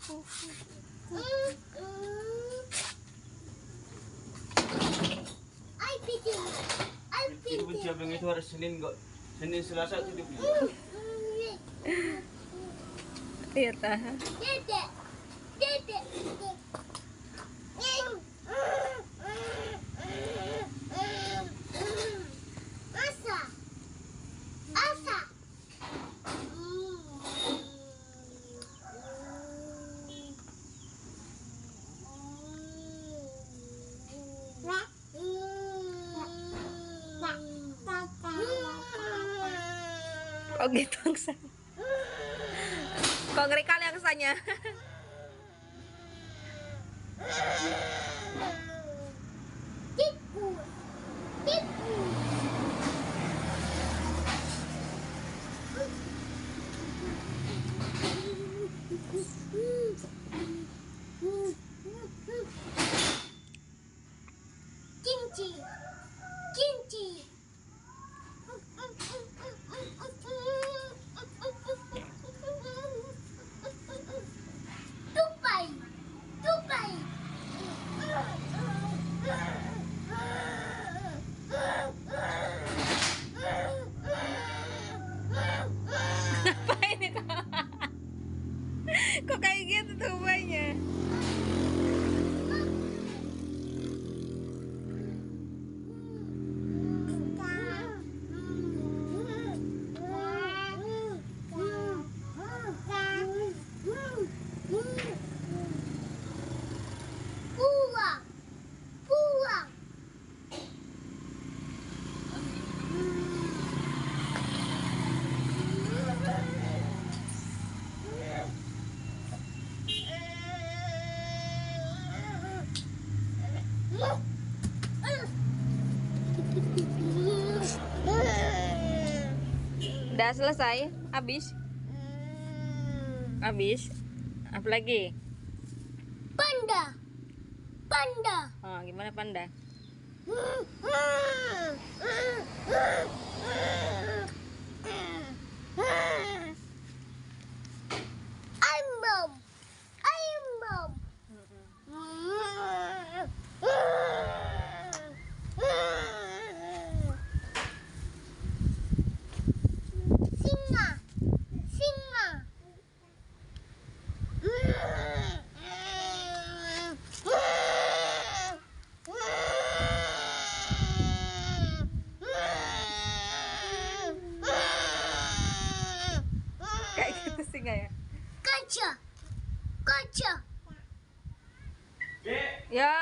Itu siapa itu hari Senin kok. Senin Selasa itu dia. Iya tah. Oh gitu angsanya. Kok ngeri kali angsanya. Kimchi. Tupai. Apa ini kok? Kok kayak gitu tuh banyak? Pulang. Udah selesai? Habis? Habis? Apa lagi? Panda. Oh, gimana panda? I'm mom. Singa. Kayak gitu sih nggak ya? Kaca. Dek, Ya.